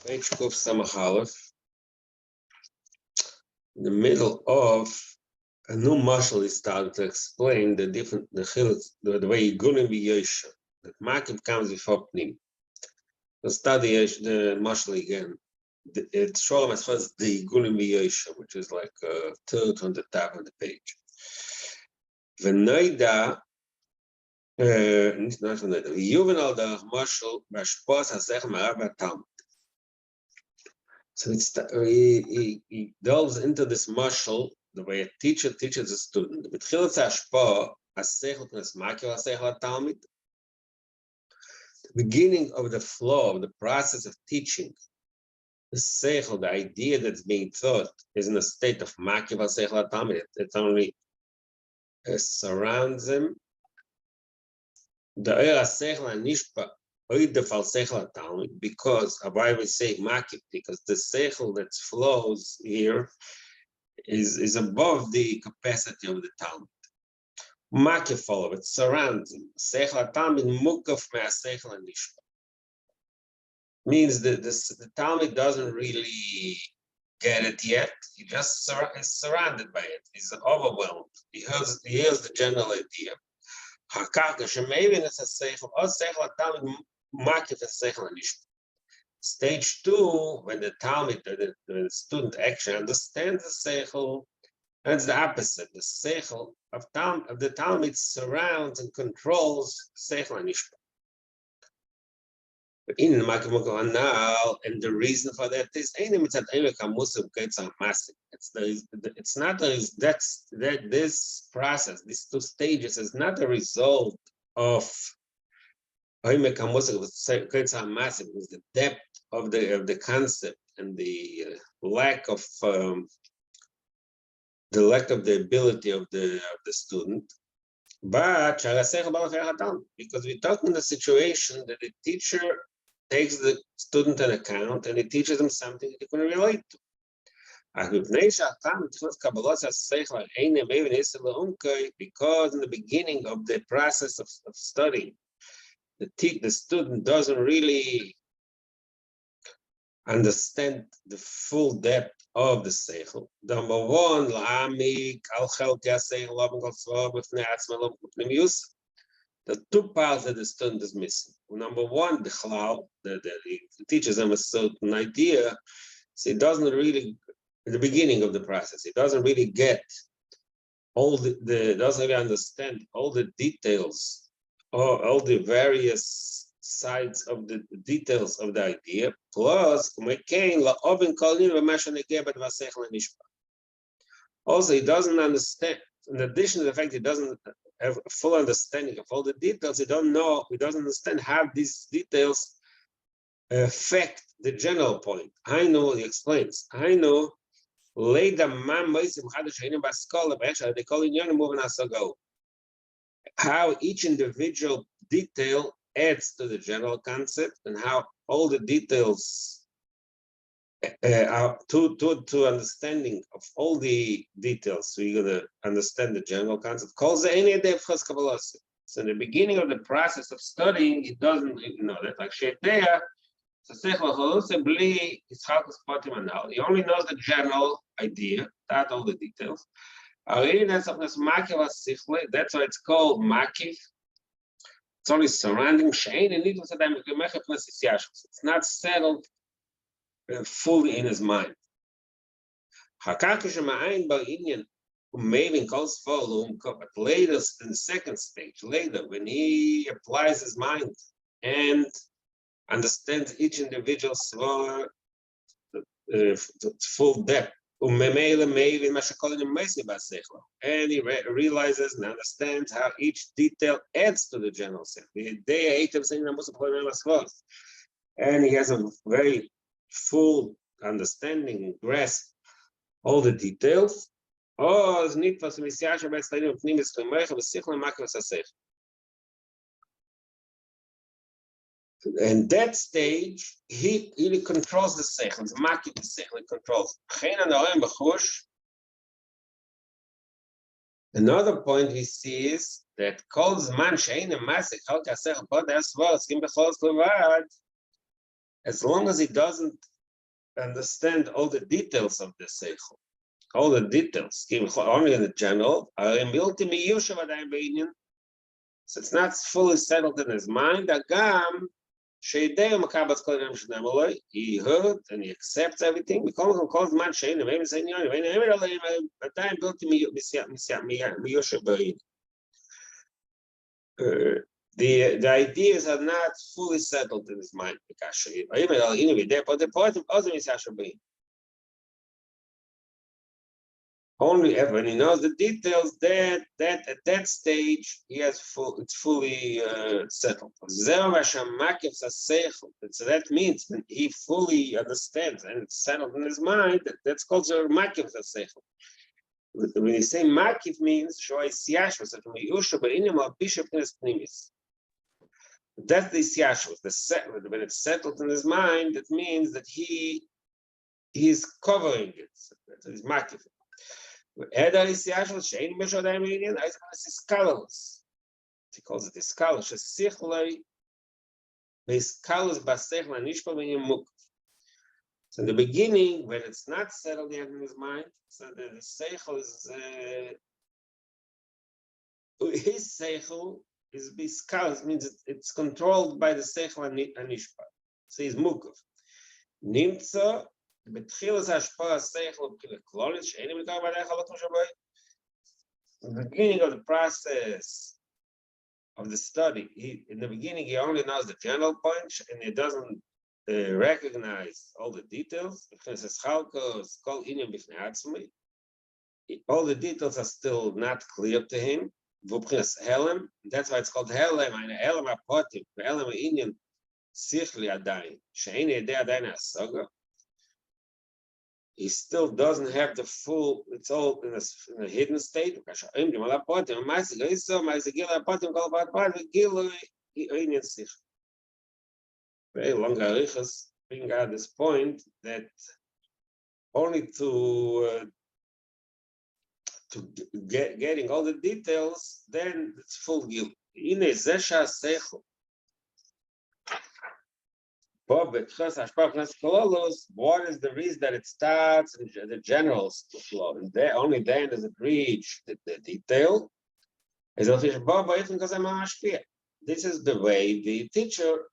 Page Kuf Samach Aleph, in the middle of a new mashal is started to explain the the way Gunim Yosha, that Makib comes before Pnim. Let's study the mashal again. It's Sholem as far as the Gunim Yosha, which is like a third on the top of the page. V'noida, not v'noida, v'yuven al derech mashal b'ashpos hasech marav Talmud. So he delves into this mashal the way a teacher teaches a student. The beginning of the flow of the process of teaching, the seichel, the idea that's being taught, is in a state of makiv seichel tamid. It only surrounds him. The era seichel nishpa. Because why we say makif, because the seichel that flows here is above the capacity of the Talmud. Makif follow it surrounds him. Seichel Talmud mukaf me seichel nishpa means that the Talmud doesn't really get it yet. He just is surrounded by it. He's overwhelmed. He hears the general idea. Stage 2, when the Talmud, the student actually understands the seichel, that's the opposite. The seichel of the Talmud surrounds and controls seichel and nishpa. In and the reason for that is it's not this process, these two stages is not a result of the depth of the concept and the lack of the ability of the student, but because we're talking the situation that the teacher takes the student into account and he teaches them something that they can relate to. Because in the beginning of the process of studying, the student doesn't really understand the full depth of the seichel. Number one, the two parts that the student is missing. Number one, the chalal, he teaches them a certain idea, so he doesn't really, in the beginning of the process, he doesn't really get doesn't really understand all the details, or all the various sides of the details of the idea. Plus, also, he doesn't understand, in addition to the fact he doesn't have a full understanding of all the details, he doesn't understand how these details affect the general point. I know, he explains, I know, how each individual detail adds to the general concept, and how all the details are to understanding of all the details. So you're going to understand the general concept. So in the beginning of the process of studying, it doesn't know that. Like Shetea, he only knows the general idea, not all the details. That's why it's called makif. It's only surrounding Shein and it's not settled fully in his mind. But later, in the second stage, when he applies his mind and understands each individual full depth, and he realizes and understands how each detail adds to the general sense. And he has a very full understanding and grasp all the details. And that stage, he controls the seichel. The makif the seichel, he controls. Another point we see is that calls man shein masik halka seichel pod asvar skim bechol levad. as long as he doesn't understand all the details of the seichel, all the details, only in the general, so it's not fully settled in his mind. He heard and he accepts everything. The ideas are not fully settled in his mind. Only when he knows the details, that at that stage he has it's fully settled. So that means when he fully understands and it's settled in his mind, that's called the makif seichel. When you say makif means shoyis yashvus, from yusha berinim al bishop in his pnimis. That's the yashvus. When it's settled in his mind, that means that he's covering it. He's makif. He calls it the So in the beginning, when it's not settled yet in his mind, so the seichel is his seichel is biskal, means it's controlled by the seichel and nishpa. So he's mukov. Nimtza. The beginning of the process of the study, in the beginning he only knows the general point and he doesn't recognize all the details. All the details are still not clear to him. That's why it's called he still doesn't have the full, it's all in a hidden state. Very long arichas bring out this point that only to getting all the details, then it's full guilt. What is the reason that it starts in the general flow? And only then does it reach the detail. This is the way the teacher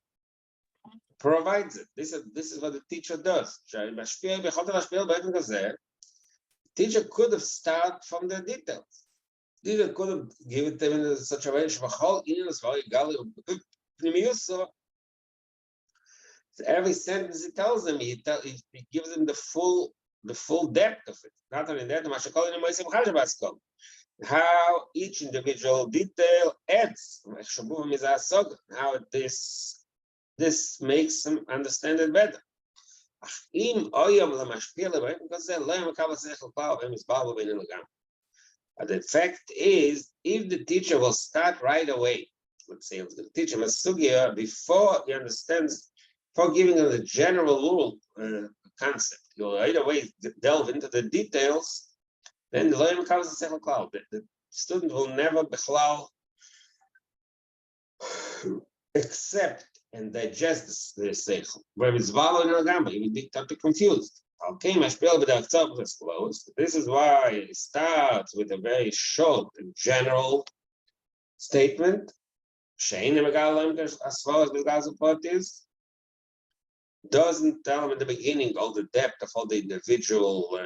provides it. This is what the teacher does. The teacher could have started from the details. The teacher could have given them in such a way. Every sentence he tells them, he gives them the full depth of it. Not only that, how each individual detail adds, how this makes them understand it better. But the fact is, if the teacher will start right away, let's say the teacher Masugya, before he understands, for giving them the general rule concept, you'll right away delve into the details, then the loyim comes to seichel klal. The student will never accept and digest the seichel. Where it's valid in the gamba, he would be confused. This is why it starts with a very short and general statement. As far as the is, doesn't tell him in the beginning all the depth of all the individual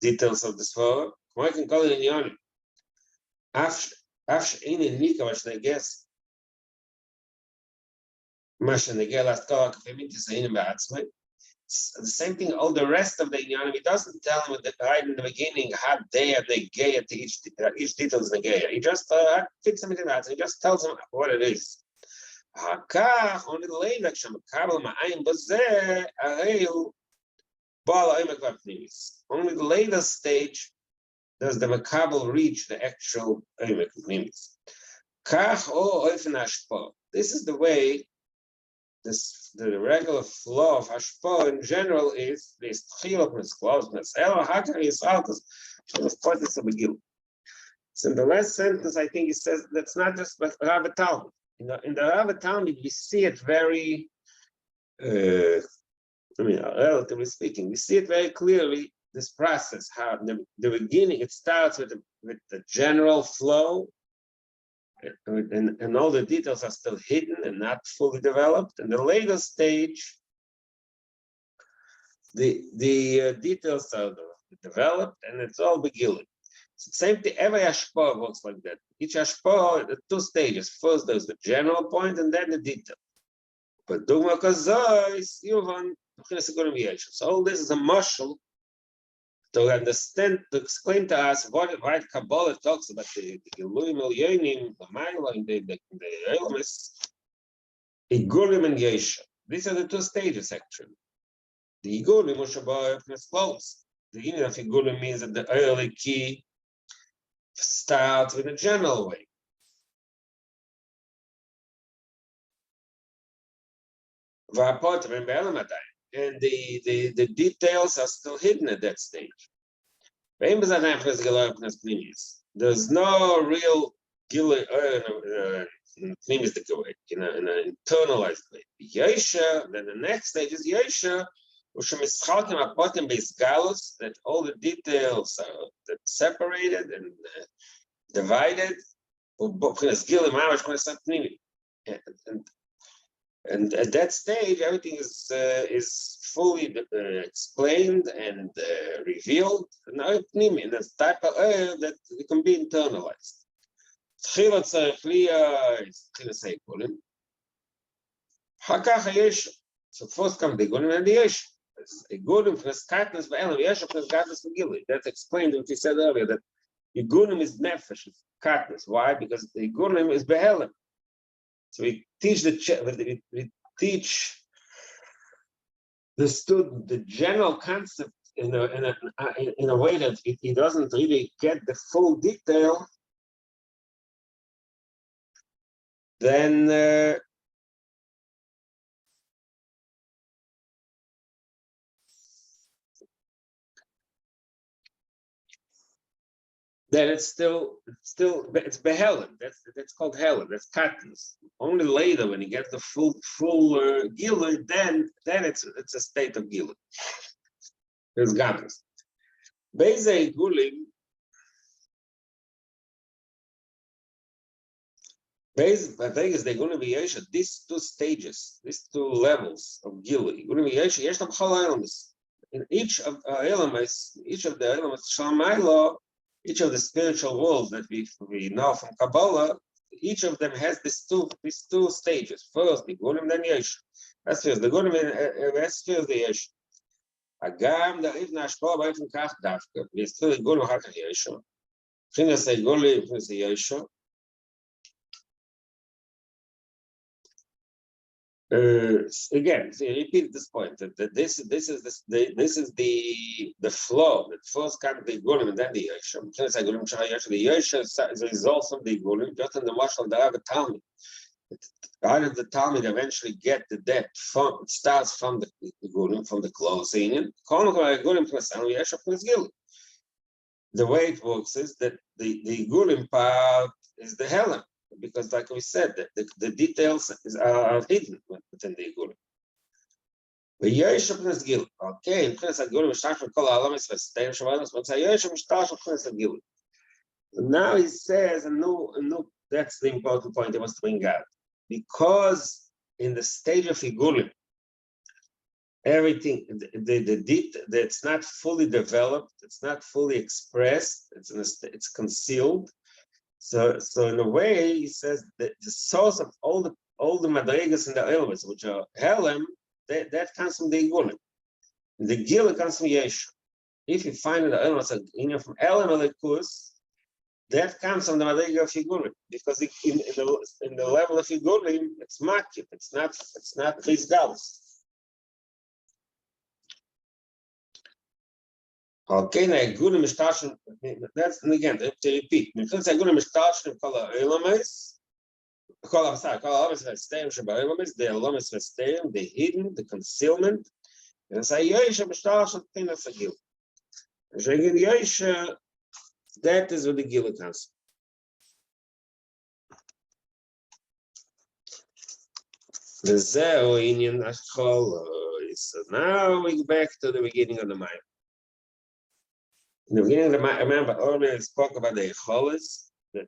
details of the svara. I can call it in Yoni. The same thing, all the rest of the Inyanim, he doesn't tell him right in the beginning how they are to each detail is negeya. He just fits them into that. So he just tells him what it is. Only later, only the later stage does the makabel reach the actual emek pnimis. This is the way. The regular flow of hashpah in general is this tchilotness, closeness. So in the last sentence, I think he says that's not just Rav Talmud. In the Rav Talmud, we see it very relatively speaking, we see it very clearly. This process, how the beginning, it starts with the general flow, and all the details are still hidden and not fully developed. In the later stage, the details are developed, and it's all beginning. Same thing, every ashpah works like that. Each ashpah, the two stages. First, there's the general point, and then the detail. But dogma kazais, so all this is a mashal to understand, to explain to us why Kabbalah talks about the Giluim Elyonim, the Maila, and the Elamis, Igulim and Yesha. These are the two stages, actually. The Igulim, Moshabayah, flows. The union of Igulim means that the early key starts with a general way. And the details are still hidden at that stage. There's no real in an internalized way. Yesha, then the next stage is Yesha, that all the details are separated and divided. And at that stage, everything is fully explained and revealed. Now, in a type of that it can be internalized. So first come the Gulim and the Yesh. Gulim plus Katnas by Elam, Yesh plus Katnas for Gili. That's explained what you said earlier, that the Gulim is Nefesh, Katnas. Why? Because the Gulim is Behelim. So we teach the student the general concept in a way that he doesn't really get the full detail. Then it's still it's behelim. That's called helim. That's katnas. Only later, when he gets the full gilui, then it's a state of gilui. There's gamas. Beizei gulim. I think is they're going to be yesha. These two stages, these two levels of gilui. Going to be yesha. Yesh tam chol elements. In each of the elements, Shamailo. Each of the spiritual worlds that we know from Kabbalah, each of them has these two stages. First, the Gulim, then Yesh. That's first. The Gulim, that's first the Yesh. Agam, the Ibn Ashpa, by from Kach Dafka. We still the Gulim, Hakach Yesh. Fina say Gulim, Fina say Yesh. Again, so repeat this point that this is the flow that first comes the Gulim and then the Yeshua. The Yeshua is a result of the Gulim. Just in the Mashal the Talmud. How did the Talmud eventually get the depth from? It starts from the Gulim, from the closing. The way it works is that the Gulim part is the Helen. Because, like we said, the details are hidden within the Igulim. The Yeshua Pnes Gil. Okay, in Pnes Gil, we start from Kol Alamis for Stein Shavalas, but Yeshua starts from Pnes Gil. Now he says, and no, that's the important point he wants to bring out. Because in the stage of Igulim, everything, it's not fully developed, it's not fully expressed, it's concealed. So in a way, he says that the source of all the madrigas and the elements, which are Helem, that comes from the Igulim. The Gil comes from Yeshua. If you find the elements from Elem Elikus, that comes from the madriga of Igulim, because in the level of Igulim, it's makif, it's not Chizgalis. Okay, now Gulim Mishtashin, that's again to repeat. Because Gulim Mishtashin Kala Elamis, Kala Vestem Shaba Elamis, the Elamis Vestem, the hidden, the concealment, and say Yesha Mishtashin Tina Sagil. Again, Yesha, that is what the Gil comes. וזהו עניין החולס. So now we go back to the beginning of the mind. In the beginning of the mind, remember earlier I spoke about the cholis, that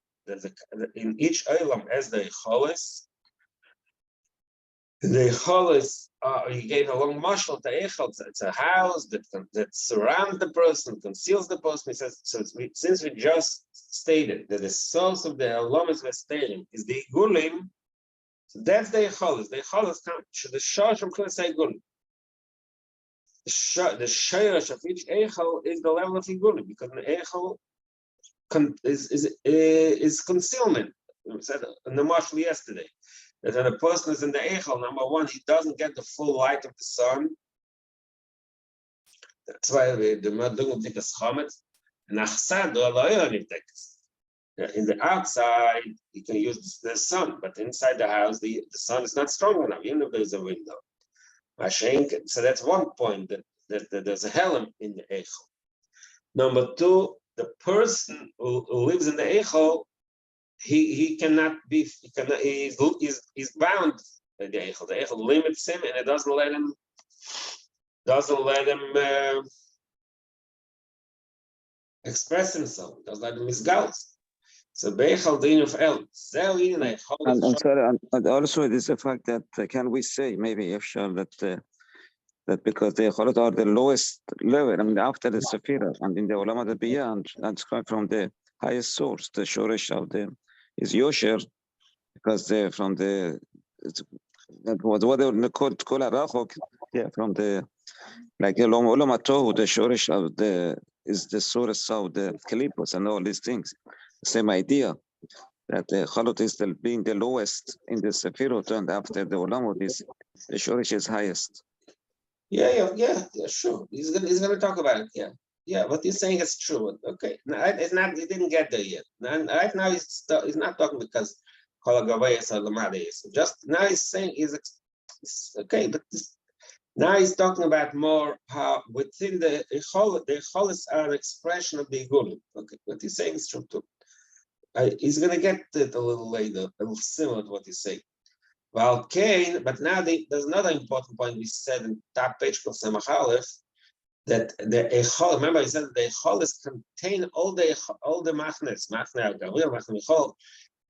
in each olam as the cholis, he gave a long mashal to echol. It's a house that surrounds the person, conceals the person. He says, so since we just stated that the source of the elamas v'sterim is the igulim, so that's the echolis. The echolis comes. The shosh from say igulim. The shiur of each echol is the level of igulim, because the echol is concealment. We said in the mashal yesterday that when a person is in the echol, number one, he doesn't get the full light of the sun. That's why the madung take a schomet and achsad or in the outside, you can use the sun, but inside the house, the sun is not strong enough, even if there's a window. So that's one point, that there's a helm in the echol. Number two, the person who lives in the echol, he cannot be, he's bound by the echol. The echol limits him, and it doesn't let him express himself, doesn't let him misgals. So beichal din of el. I'm sorry, and also it is the fact that can we say maybe if that because the Cholot are the lowest level, I mean after the Sephira and in the Olam the beyond, that's coming from the highest source, the Shoresh of the is Yosher, because they from the that was what they called Arachok, yeah, from the like the Olam Atohu, the Shoresh of the is the source of the Kalipos and all these things. Same idea that the Cholot is being the lowest in the Sephirot, and after the Olamot is the Shoresh is highest. Yeah, sure. He's gonna talk about it. Yeah. What you're saying is true. Okay, it's not. He didn't get there yet. Right now, he's not talking because Kolagavayas or Lamadis. Just now, he's saying it's okay, but now he's talking about more how within the cholis are an expression of the igulim. Okay, what he's saying is true too. He's gonna get it a little later, a little similar to what he's saying. Well, Cain, but now there's another important point we said in top page of Samach Aleph, that the echol. Remember, he said that the echolis contain all the machnes, machne al-gavir, machne echol.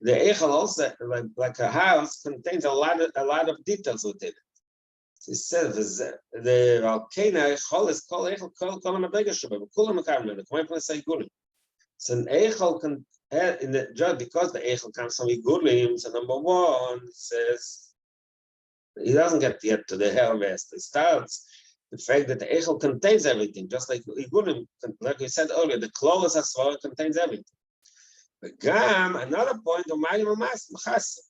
The echol also, like a house, contains a lot of details within it. He said the volcano echolis kol echol kol madrega shubah, kulam karmen. The point is say gulim. So an echol can. In the just because the echel comes from igulim, so number one says he doesn't get yet to the harvest. It starts the fact that the echel contains everything, just like igulim, like we said earlier, the clothes as well contains everything. But gam, another point of machas,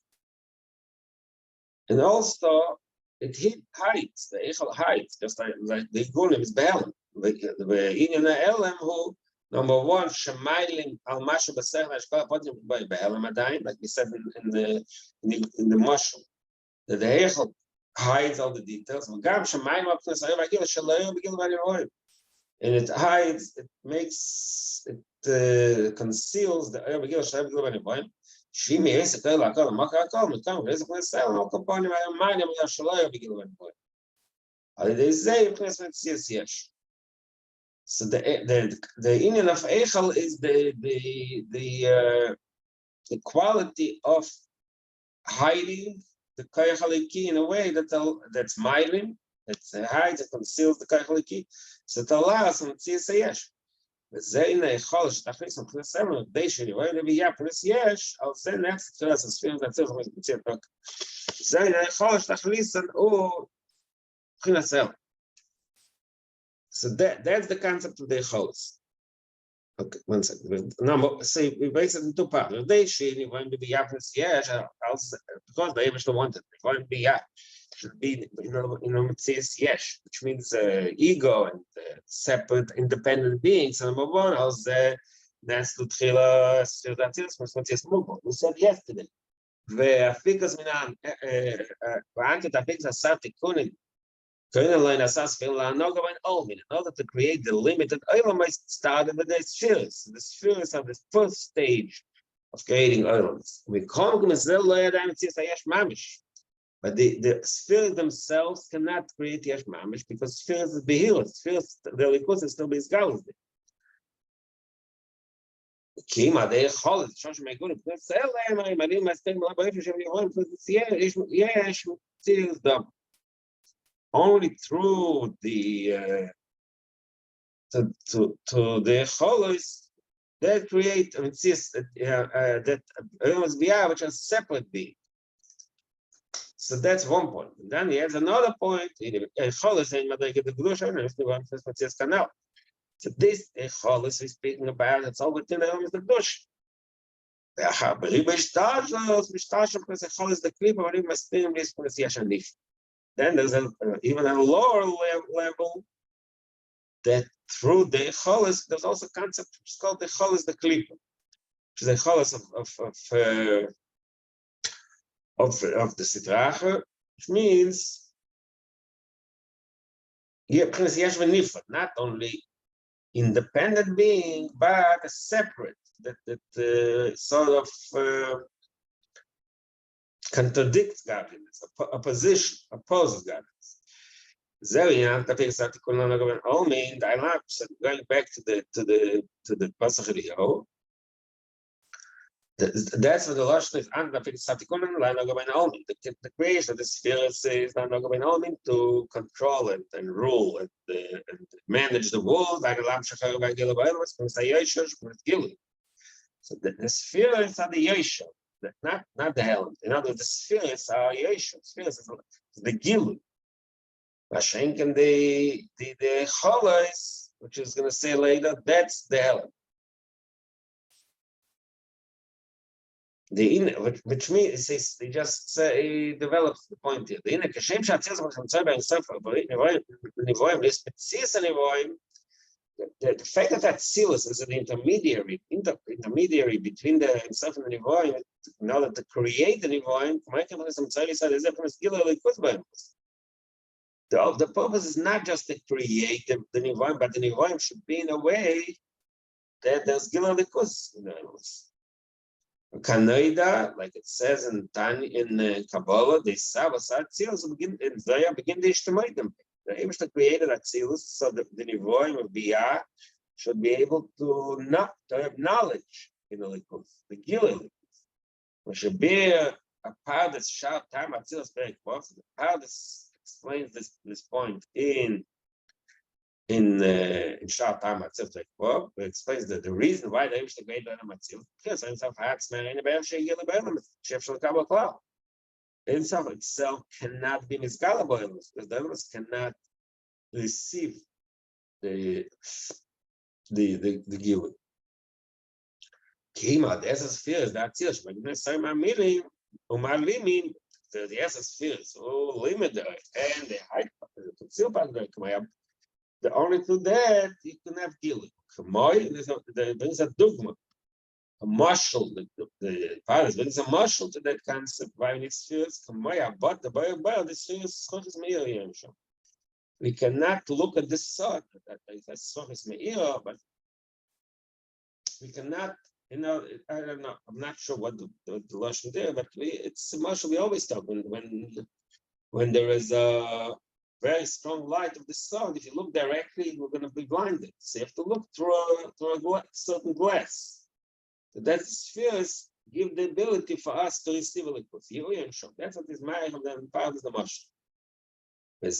and also it hides, the echel hides, just like the igulim is behelim. The Indian elem who. Number one, Shemailing al Mashu Basech Ashkal Potim by Behelamadine, like we said in the Mashal. The Echel hides all the details. And it hides, it makes, it conceals the Begil Shalom Gilvan. Shimi Esekal Akal Makakal, Mutam, Resically Sal, no component by a mind of Yashalaya Begilvan. They say, placement CSH. So the union of Eichel is the quality of hiding the Koyach Haliki in a way that's miling, that hides, it conceals the Koyach Haliki, so it allows them to say yes. וזה הנה יכול שתכניס מבחינת סמל, די שרירואה לבייה פלוס יש, על זה נפס תחילה סספירים תנציר חמש בציר פרק. זה הנה יכול שתכניס הוא מבחינת סמל. So that's the concept of the cholis. Okay, one second. Number, say we base it in two parts. They should going to be happens, yes, because they even wanted it. Going to be should be yes, which means ego and separate, independent beings. So number one, as that's to tchila we said yesterday. והפיקס מינן, ואנקת הפיקס עשה תיקונים. In order to create the limited olam, I started with the shiurs. The shiurs are the first stage of creating olams. We come to But the spheres themselves cannot create yesh mamish because spheres is behirus. Spheres, the likus is still bizgalus. Kima they call it shosh megunim. Because elam I marim mastem la ba'if shem yihon because it's yesh seals them only through the to the cholos that create that which are separate being. So that's one point. And then he has another point. So this cholos is speaking about, it's all within the Kedush. Then there's even a lower level that through the cholos, there's also a concept which is called the cholos the klipa, which is a cholos of the sitracha, which means not only independent being, but a separate that sort of contradicts godliness, opposition, opposes godliness. Going back to the Pasach Eliyahu, that's what the Lashon is. The creation of the spheres is to control it and rule it and manage the world. So the spheres are the yeshu, not the helen. In other words, the spheres are yeshu. Spheres is the gilu. Vashenk and the cholos, which is going to say later, that's the helen. Which means he just develops the point here. The kashem shatzil the fact that Tzilus is an intermediary between the himself and the Nivoim, in order to create the Nivoim, the purpose is not just to create the Nivoim, but the Nivoim should be in a way that there's Gila Likus in the animals. Kanoida, like it says in Kabbalah, the Sabasat Tzilus begin the Ishtamoidim. The Eibishter created Atzilus so that the Nivoim of Biyah should be able to have knowledge in the Likus, the Gila Likus. Which should be a part that's sharp time Atzilus very close. The part that explains this point in sharp time Atzilus very close. It explains the reason why the Eibishter created Atzilus because himself had Smerin Be'er She'Gila Be'elam Shef Shel Kabbalah Klal. Himself itself cannot be misgalable because the elements cannot receive the given. Kima, the essence spheres, that's it. But the essence spheres, limit and the height the only through that you can have given. There's a dogma. A marshal, the fathers, but it's a marshal to that concept. Why it spheres, but the spheres is meir. We cannot look at this sort that is meir, but we cannot. I don't know. I'm not sure what the lashon there, but it's a marshal. We always talk when there is a very strong light of the sun. If you look directly, we're going to be blinded. So you have to look through a certain glass. So that spheres give the ability for us to receive a likus. That's what is my part of the mashal. So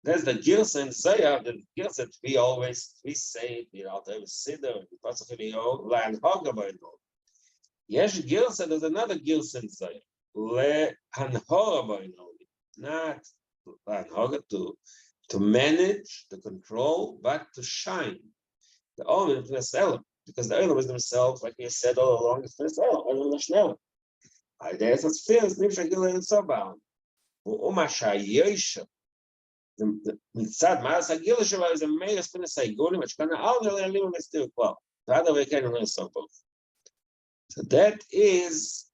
that's the girsa in Zayah, the girsa that we say, every siddur, Pasach Eliyahu, Lan Haga Ba'inol. Yesh girsa, there's another girsa in Zayah, Le Hanhora Ba'inol, not Lan Haga to manage, to control, but to shine. The Omen of the Elam, because the Elam is themselves, like you said all along, it's the Elam, Elam Lashnelam. There's a spheres, Nimshagil and Sobal. Umasha the Mitzad Maras Hagil Shava is a mayor spin a Saigulim, which can all the Elim is still well. The other way can learn so both. So that is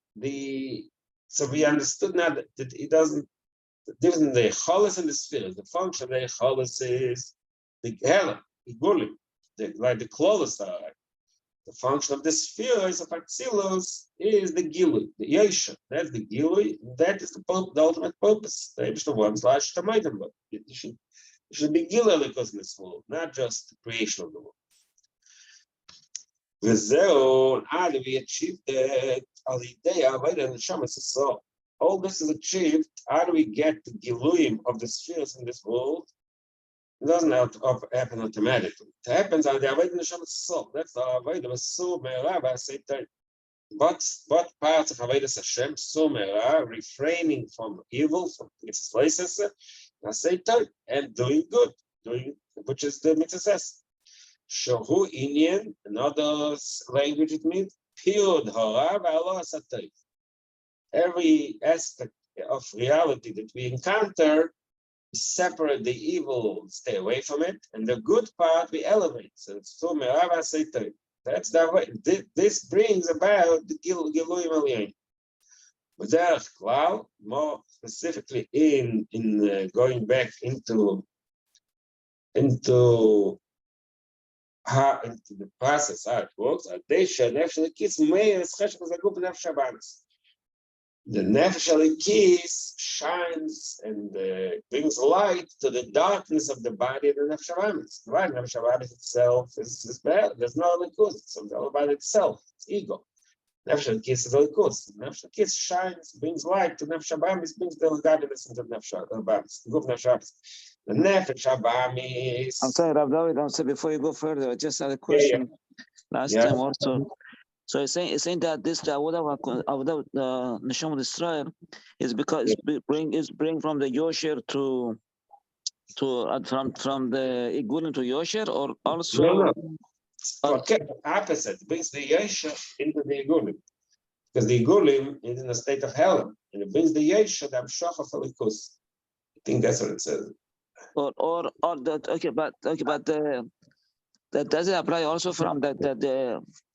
so we understood now that it doesn't, the difference in the Cholos and the spheres, the function of the Cholos is the Elam, the Gulim. Like the clothes are, The function of the spheres of Atzilus is the Gilui, the Yesha. That's the Gilui. That is the ultimate purpose. It should be Gilui because in this world, not just the creation of the world. How do we achieve that? So all this is achieved. How do we get the Giluim of the spheres in this world? It doesn't happen automatically. It happens on the Avodah Neshama Soul. That's the Avodah Soul Me'era Seitan. What parts of Avodah Hashem Soul Me'era, refraining from evil, from its places, Seitan, and doing good, which is the mitzvah. Shahu Inyan, another language it means, Piyud Hara V'Alo Satayv. Every aspect of reality that we encounter, separate the evil, stay away from it, and the good part we elevate. So it's so Merava Seitan. That's the way. This brings about the Gilui Malyain. But there, more specifically in going back into the process, how it works, they should actually kiss me as a group of Nefesh. The Nefesh Elikis shines and brings light to the darkness of the body of the Nefesh Habamis. The body of Nefesh Habamis itself is bad. There's no Elikus. It's all about itself. It's ego. Nefesh Elikis is Elikus. Nefesh Elikis shines, brings light to Nefesh Habamis, brings the godliness into Nefesh Habamis, the group of Nefesh Habamis. The Nefesh Habamis. I'm sorry, R'Dovid, I'm sorry, before you go further, I just had a question last time also. So it's saying that this Avodah Neshama Israel is because it's bring from the Yosher to from the Igulim to Yosher, or also No. Okay, opposite. It brings the Yesha into the Igulim. Because the Igulim is in a state of hell, and it brings the Yesha, the Amshach of Elikus. I think that's what it says. Or that that does it apply also from the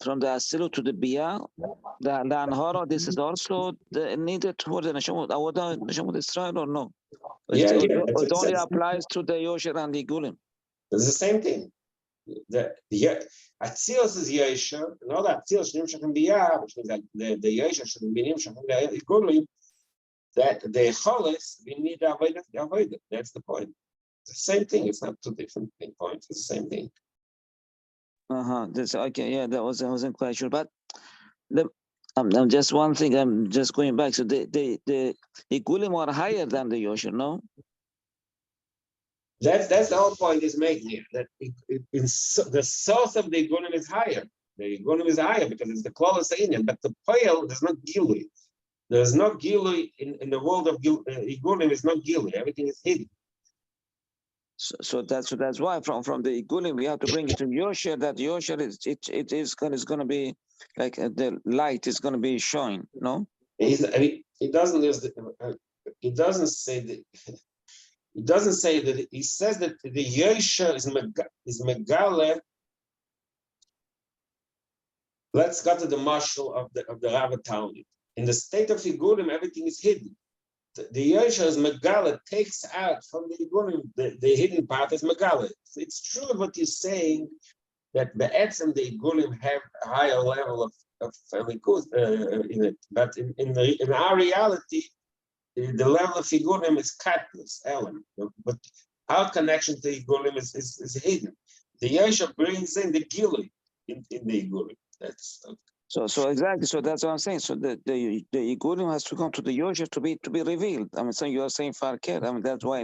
Asilu to the Bia, the Anhara? This is also needed for the Neshama Israel, or no? It only applies to the Yosher and the Igulim. It's the same thing. The Atzilus is Yesha, and all that Atzilus Nimshach Bia, which means that the Yesha should be Nimshach Igulim. That the Cholis, we need the Avodah. That's the point. It's the same thing. It's not two different points. It's the same thing. This okay. Yeah, I wasn't quite sure, but I'm just one thing. I'm just going back. So the Igulim are higher than the Yosher, no? That's the whole point is making here. That the source of the Igulim is higher. The Igulim is higher because it's the closest Indian, but the Poel there's no Gilui. There's no Gilui in the world of Igulim. Is no Gilui. Everything is hidden. So that's why from the Igulim we have to bring it to Yosher. That Yosher is going to be like the light is going to be showing. No, he doesn't use he doesn't say that. He doesn't say that. He says that the Yosher is Megale. Let's go to the marshal of the Rabbah Talmud. In the state of Igulim, everything is hidden. The Yosher is Megala, takes out from the Igulim, the hidden part is Megala. It's true what you're saying, that the Etz and the Igulim have a higher level of Likud in it. But in our reality, the level of Igulim is Katnus, Elam. But our connection to Igulim is hidden. The Yosher brings in the Gili in the Igulim. That's So exactly. So that's what I'm saying. So the Igulim has to come to the Yosher to be revealed. I mean, so you are saying Farket. I mean, that's why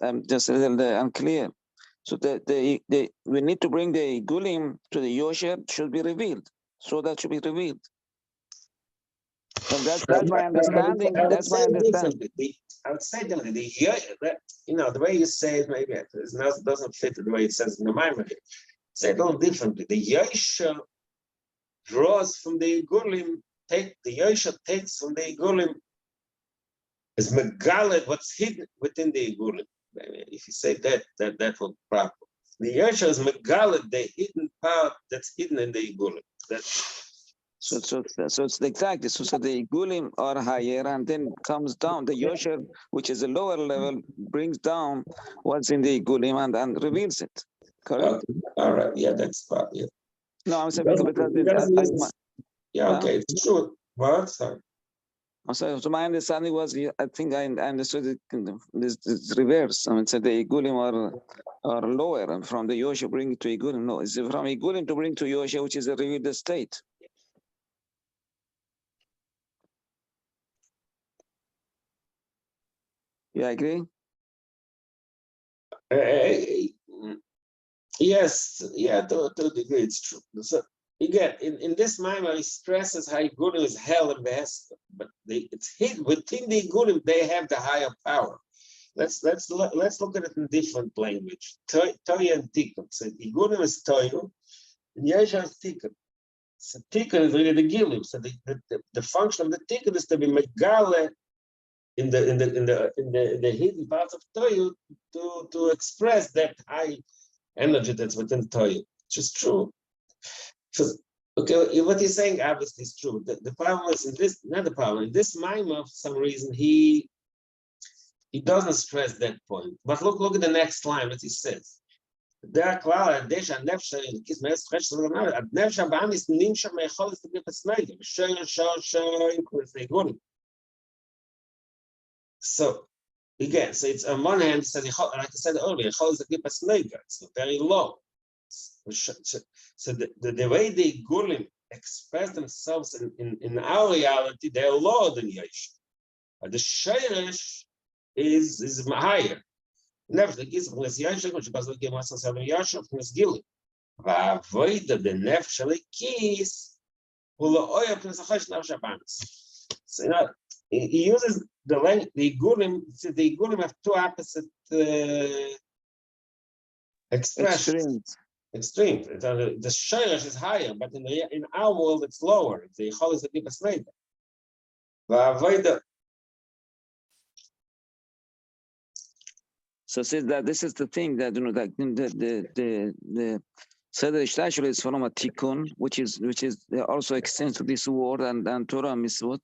I'm just a little unclear. So we need to bring the Igulim to the Yosher should be revealed. So that should be revealed. And that's my understanding. That's my understanding. I would say that the way you say it maybe it doesn't fit the way it says in the Maimon. Say it a little differently. The Yosher draws from the Igulim, the Yosher takes from the Igulim is Megalet, what's hidden within the Igulim. If you say that will be proper. The Yosher is Megalet, the hidden part that's hidden in the Igulim. So it's exactly so the Igulim are higher and then comes down. The Yosher, which is a lower level, brings down what's in the Igulim and reveals it. Correct? All right, yeah, that's part, yeah. No, I'm saying Yeah, okay, it's true. What? Sorry. So my understanding was, I think I understood it this reverse. I mean, so the Igulim are lower, and from the Yosha bring it to Igulim. No, it's from Igulim to bring to Yosha, which is a revealed state. You agree? Yes, yeah, to a degree, it's true. So again, in this Maimar, he stresses how Igulim is hell and best, but it's hidden within the Igulim. They have the higher power. Let's look at it in different language. Toya and Tikkun. So Igulim is Toya, and Yesha is Tikkun. So Tikkun is really the Gilim. So the function of the Tikkun is to be Megale in the hidden parts of Toya to express that high energy that's within Toya, which is true. So, okay, what he's saying obviously is true. The problem is in this, not the problem, in this Maimah, for some reason, he doesn't stress that point. But look at the next line, what he says. There klar, Desha Nefsha, Kis Mes Fresh, Nefsha Bam is Nimsha Mechol is to be Pesnayim, So again, so it's on one hand, it says, like I said earlier, Chol is a Gippa Snega, it's very low. So the way the Gulim express themselves in our reality, they're lower than Yesh. But the Sheresh is higher. Never the Giz, unless Yesh, which was looking at myself in Yesh, unless Gili. Avoid the Nefesh Kis, Hula Oya, Pnesachash Navshabans. So, you know, he uses the language, the Gulim have two opposite expressions. Extreme. The Sheresh is higher, but in our world it's lower. The Chol is the deepest neighbor. So says that this is the thing that that the Seder Ishtashul is from a tikkun, which is also extends to this word and Torah mitzvot.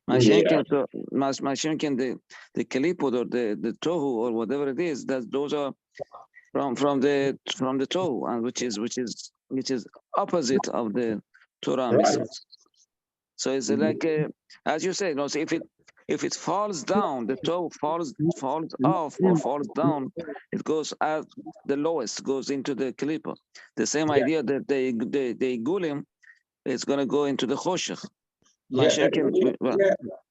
Mashenkin the kalipod or the tohu or whatever it is, that those are from the tohu, and which is opposite of the Torah mitzvot. So it's like as you say, so if it falls down, the toe falls off or falls down, it goes at the lowest, goes into the klipa. The same idea that the gulim is going to go into the choshech.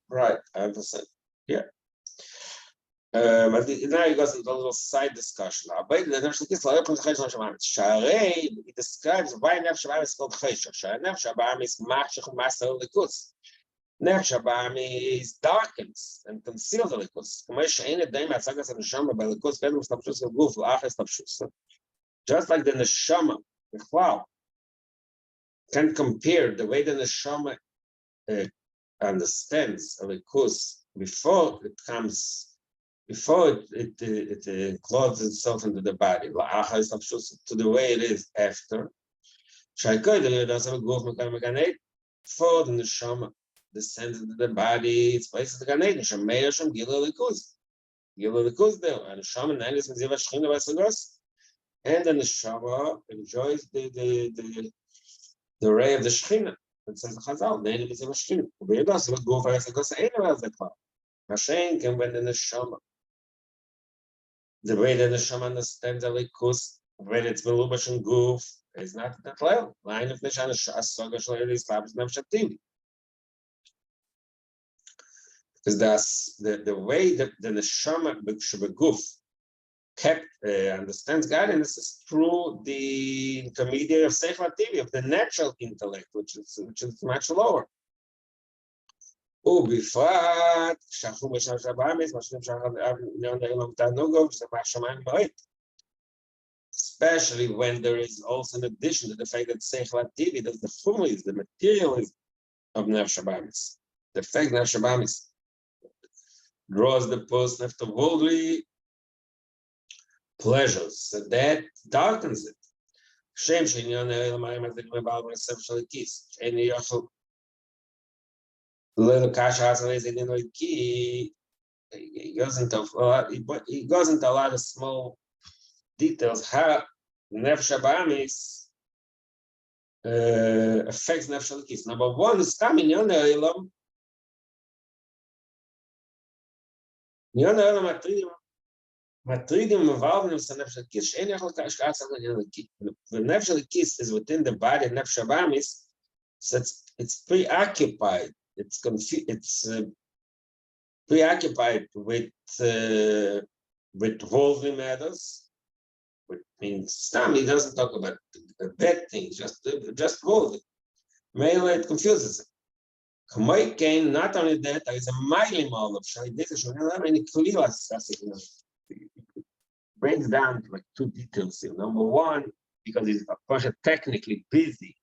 Right, I understand. Yeah. But now he goes into a little side discussion. He describes why Nefesh Habam is called Cheshach. Nefesh Habam is Machshech Master Likus. Nefesh Habam is darkens and conceals the Likus. Just like the Neshama, the cloud, can compare the way the Neshama understands a Likus before it clothes itself into the body, to the way it is after. For the neshama descends into the body, its place is the Ganei, Neshameir Shem Gila Likuz. Gila Likuz there, and Neshama Nangis Miziva Shechina Vasagos, and the neshama enjoys the ray of the Shechina. It says Chazal, Nangis Miziva Shechina. Ubeyados, what go for Vasagos, Eina Vasagos. Hashem can when the neshama. The way the neshama understands the likus, when it's melubash and goof, is not that level. Line of neshama asoga shleili is labs nefshatim. Because that's the way that the neshama b'guf kept understands guidance is through the intermediary of seichel TV, of the natural intellect, which is much lower. ובפרט, שכחו בשם שבאמיס, משלים שכחו ליון דאילום תענוגו, שזה מהשמיים מועד. Especially when there is also an addition to the fact that Seichel TV, that the chumlis, the materialism of Nefesh Habam. The fact that Nefesh Habam draws the person after worldly pleasures, so that darkens it. Shem she'inyan e'elamayim at the Gmebal B'Nesef Shalikis, She'eni Yochel little kasha he goes into a lot of small details how Nefesh Habam affects nefesh elikis. Number one is coming in the elam. In the elam matridim involved in the nefesh elikis. She'en yachol ka'ashka'at tzad in elikis. The nefesh elikis is within the body of nefesh abamis, so it's preoccupied. It's confused. It's preoccupied with worldly matters, which means Stam, doesn't talk about bad things, just worldly. Mainly it confuses it. Not only that, there is a mighty mall of Shai brings down to like two details here. Number one, because he's a person technically busy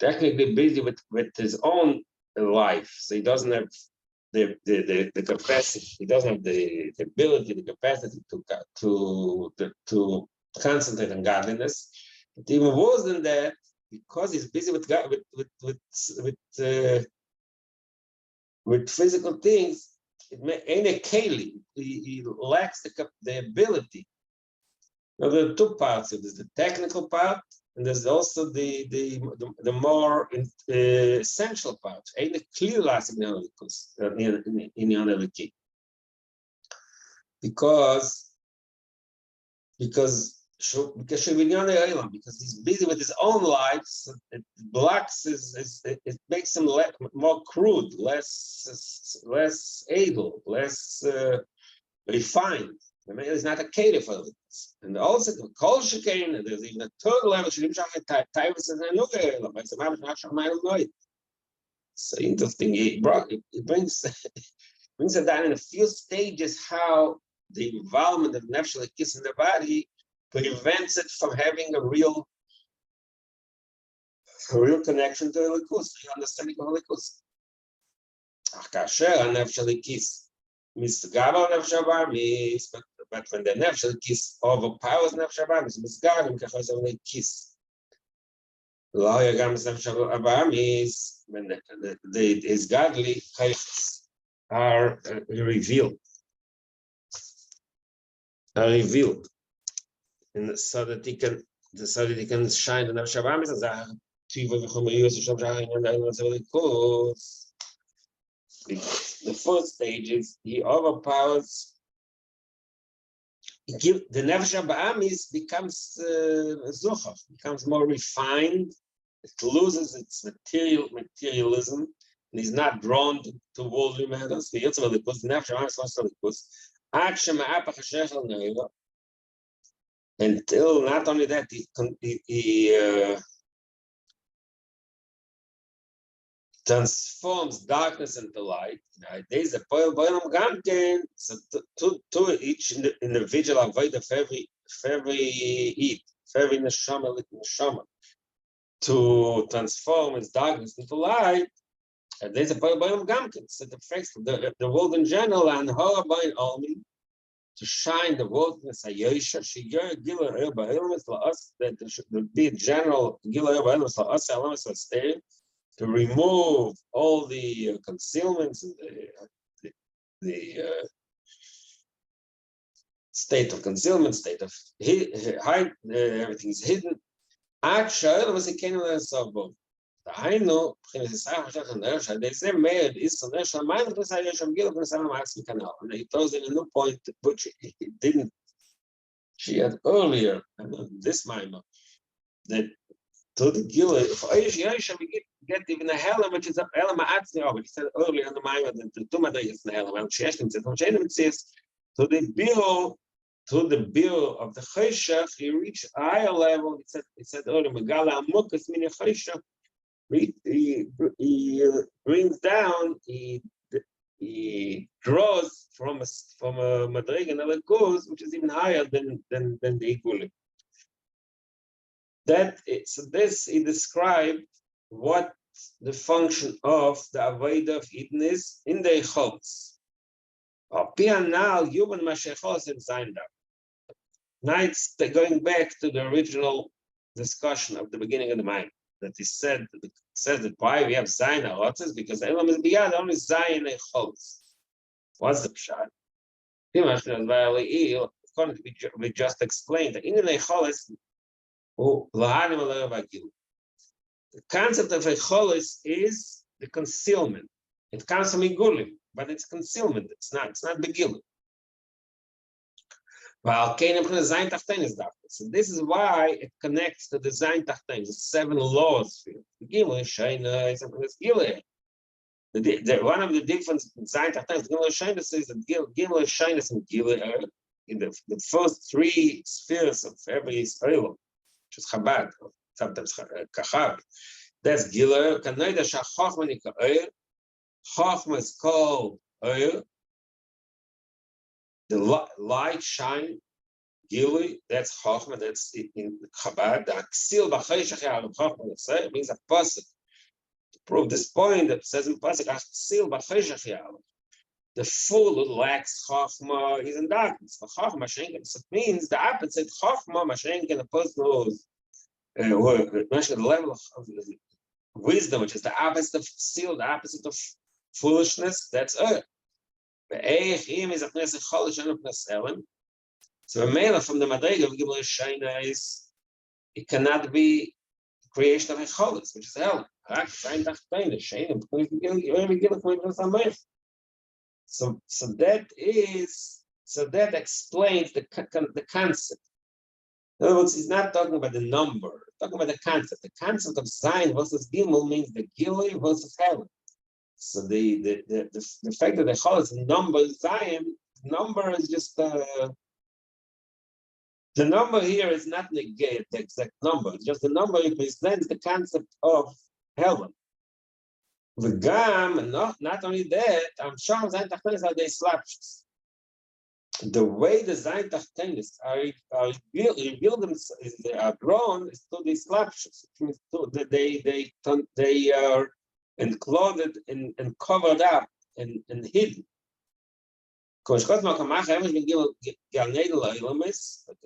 with his own life, so he doesn't have the capacity. He doesn't have the ability, the capacity to concentrate on godliness. But even worse than that, because he's busy with God, with physical things, it ain't a keli. He lacks the ability. Now there are two parts of this: the technical part, and there's also the more essential part. Ain't a clear last in Yaneliki. Because he's busy with his own life, so it blocks it makes him more crude, less able, less refined. The man is not a cater for this. And also the kol shekain, there's even a third level. So interesting. It brings it down in a few stages how the involvement of nefesh elikis in the body prevents it from having a real connection to elikos, real understanding of elikos. But when the nefesh elikis overpowers nefesh abamis, misgarim kachos elikis. When his godly chayes are revealed. And so that he can shine the nefesh abamis as the first stage is he overpowers. The nefesh abamis becomes becomes more refined. It loses its materialism, and he's not drawn to worldly matters. Until not only that, he transforms darkness into light. There's a so to each individual avoid of every neshama to transform its darkness into light. And there's a poem gamkin, so it affects the world in general and Harabain only to shine the worldness Ayosha, Shiur Gila Erba Ilmas for us, that there should be a general Gila Erba Ilmas for us, Alamas for stay, to remove all the concealments and the state of concealment, state of hide, everything is hidden. Actually, was a candless of both. I know, and he throws in a new point which he didn't. She had earlier, this minor, that to the Gila, if we get even a Helen, which is a Helen, but he said earlier in the minor that the Tumada is the Helen, and she says, to the bill of the Cheshach, he reached a higher level. It said earlier, Megala Amukas Mini Cheshach. He brings down, he draws from a madrig and elikos, which is even higher than the equal. So this he described what the function of the avodah of Eden is in the Eichos. Now human mashechos and zainda. Now it's going back to the original discussion of the beginning of the mind. That he said that why we have Zayin Arotzes, because Elam is beyond only Zayin Echos. What's the pshat? We just explained that in the Echos, The concept of Echolis is the concealment. It comes from Igulim, but it's concealment. It's not Begilim. So this is why it connects to the Zayin Tachtein, the 7 laws. One of the difference in Zayin Tachtein, Gimel Shainas, is that Gimel Shainas and Gilei, in the first 3 spheres of every Israel, which is Chabad, sometimes Kachab, that's Gilei. Kanoida Shachachma Nika Oyer. Chachma is called Oyer. The light shine. Gilui, that's Chachma, that's in Chabad. The Aksil B'Chayshach Ya'alem Chachma means a pasuk. To prove this point, that says in pasuk, Aksil B'Chayshach Ya'alem. The fool who lacks Chachma is in darkness. The Chachma Mashenken. So it means the opposite. Chachma Mashenken, a person who's the level of wisdom, which is the opposite of seal, the opposite of foolishness. That's it. The Eich is a Knesset Cholish and a Knesset Ellen. So a male from the Madrega of Gimel Shaina is, it cannot be creation of a Cholis, which is hell. So that explains the concept. In other words, he's not talking about the number, he's talking about the concept. The concept of Zayin versus Gimel means the Gilui versus hell. So the fact that the Cholis number Zayin, number is just the number here is not negate the exact number. It's just the number represents the concept of heaven. The gam, and not only that, I'm sure Zayin Tachtenis are the slapshes. The way the Zayin Tachtenis are revealed themselves, they are grown, is through these slapshes. They are enclosed and covered up and hidden.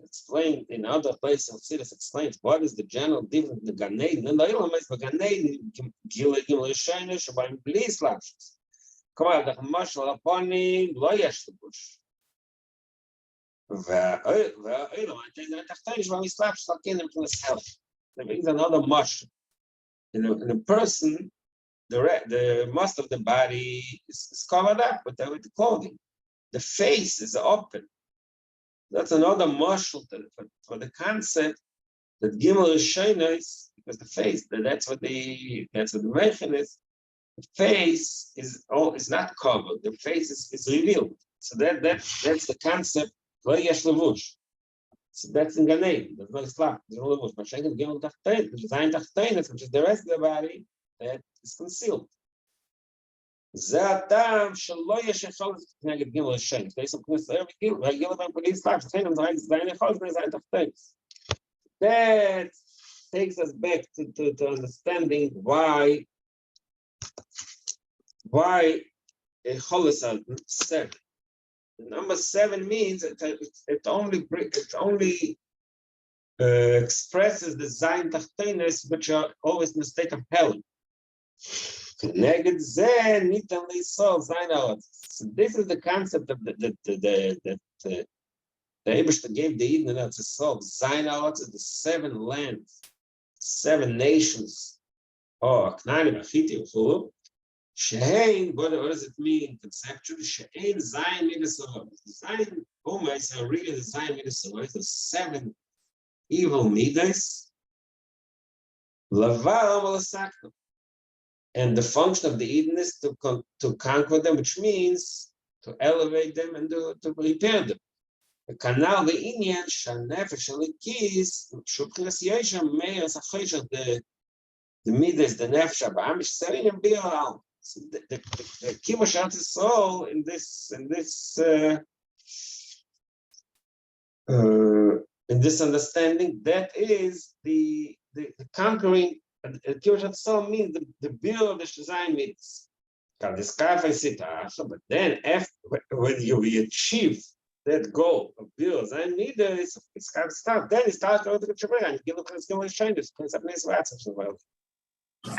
Explained in other places of Siddur explains what is the general difference in the Gan Eden and the Ilamis, but Gan Eden Gimel Shainis Shabayim Bli Slapshes. Come on, the Mashal Aponi Lo Yesh Lebush. There brings another mush. In a person, the most of the body is covered up with the clothing. The face is open. That's another marshal for the concept that Gimel Shainis, because the face, that's what the mention is. The face is not covered. The face is revealed. So that's the concept. Lo yesh levush. So that's in Gan Eden. There's no slap. There's no levush. But Shenken Gimel Tachtein, which is Zayin Tachtenis, which is the rest of the body, that is concealed. That takes us back to understanding why a Cholis are 7. The number 7 means it only expresses the Zayin Tachtenis, which are always in the state of hell. So this is the concept of the Eibishter gave the Eden to solve. Zayin Ha'aretz is the 7 lands, 7 nations. Oh, Knani, Machiti, Uchulu. Shehein, what does it mean conceptually? Shehein Zayin Midas Ha'aretz. Zayin Umayis are really the Zayin Midas Ha'aretz, the 7 evil Midas. Lavar Malasakno. And the function of the Eden is to conquer them, which means to elevate them and to repair them. The canal the Inyan Shanefesh Alikis Shukras Yesha Meir Sachesh the Midas the Nefesh Ba'amish Serim Biral. The Kibbutz soul in this understanding, that is the conquering. Kibbutz soul means the bill of the Shazayin Midas. But then, when you achieve that goal of bill of Zayin Midas, it's kind of stuff. Then it starts going to the Shabbat and give it to the Shainis.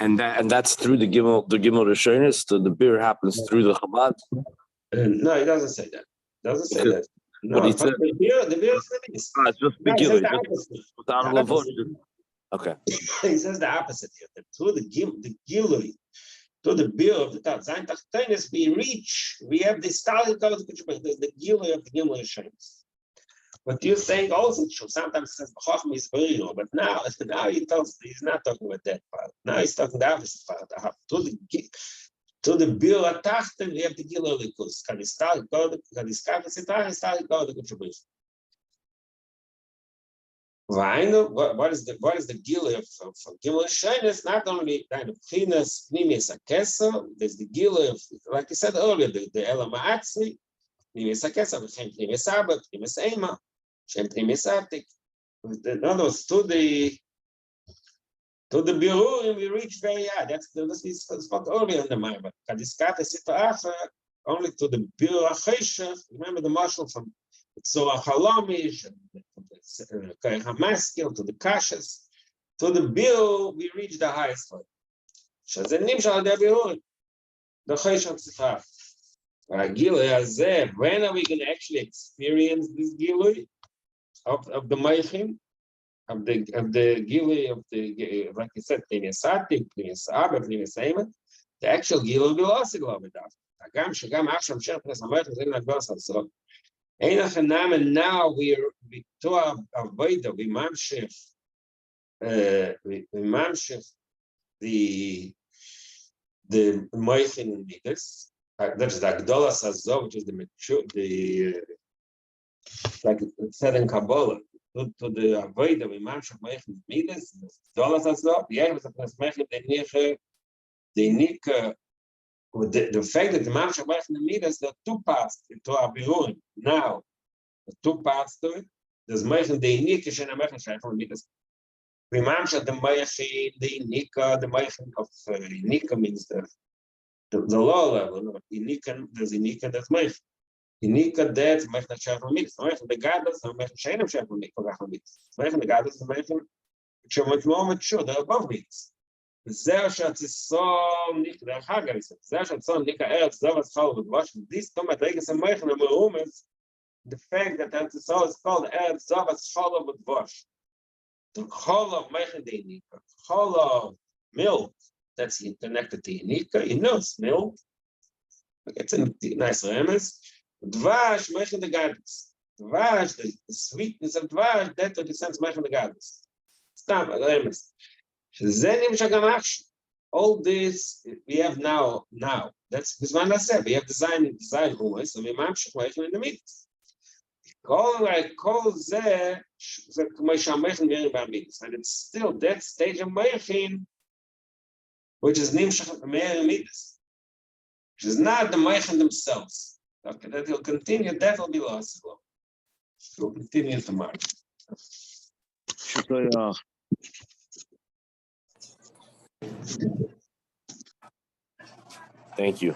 And that's through the Gimel Rishonis. The beer happens through the Chabad. No, it doesn't say that. It doesn't say that. No, what he said. The beer is just beginning, without a levush. Okay. He says the opposite here, that through the Gilui, through the bill of the Zayin Tachtenis, we have the Stalin Kol, the Gilui of the Gimel Hashemis. But you're saying also true. Sometimes it says Chacham is Berino, but now he tells he's not talking about that part. Now he's talking the opposite part. To the bill Atachten, we have the Gilui Likus. Can he start God? Can he start God? What is the Gilui of Gimel Hashemis? Not only kind of Chinas Pnimis Akesa. There's the Gilui of, like I said earlier, the Elam Ha'atzmi, Pnimis Akesa, Pnimis Abba, Pnimis Ema. In other words, to the Birurim, we reach very high. That's we spoke earlier in the Maimer. Only to the Birur HaCheshach. Remember the marshal from Tzorah Halomish, and Kohen HaMaskil, to the Kashas. To the Birur, we reach the highest one. Shazen Nimshal de Birurim. The Cheshach Tzifach. When are we going to actually experience this Gilui of the Meichim, of the Gilui of the, like I said, Pnimis Atik, Pnimis Abba, Pnimis Ema, the actual Gilui will also go with that. Agam Shagam Achsham Shem Pnes HaMeichim Zin Agosam. So, Einach Namen, now we to our Veda, we mamshef the Meichim in Midas. That's the Agdolas Hazov, which is the like it said in Kabbalah, to the Avodah, we mamshech Meichim Midas, Agdolas Hazov, the Erev is Meichim the Nika, the fact that the mamshech Meichim Midas, there are two parts to our Birun. Now, the two parts to it. There's Meichim the Nika, Shena Meichim Sheichim Midas. We mamshech the Meichim, the Nika, the Meichim of Nika means the lower level. There's Inika, that's Meichim. Inika, that's Meichim Sheichim Midas. Meichim the Gaddas, and Meichim Sheichim Sheichim Midas. Meichim the Gaddas, and Meichim which are much more mature, they're above Midas. Zer Shatzisom Nika, the Hagar is Zer Shatzisom Nika Eretz Zavas Chol with Washington. These come at Regas and Meichim and Merumas. The fact that Eretz Zavas is called Eretz Zavas Chol with Wash. The Chol of Meichim the Inika, Chol of milk. That's connected to Inika. You know, it's milk. It's a nice remes. Dvash, Meichim the Gaddas. Dvash, the sweetness of Dvash, that's what it sends Meichim the Gaddas. Stam, remes. All this we have now. That's what I said. We have design hummus, and we mamshech Meichim in the midst. And it's still that stage of Meichim, which is Nimshach Midas, which is not the Meichim themselves. Okay, that will continue, that will be lost. We'll continue tomorrow. Thank you.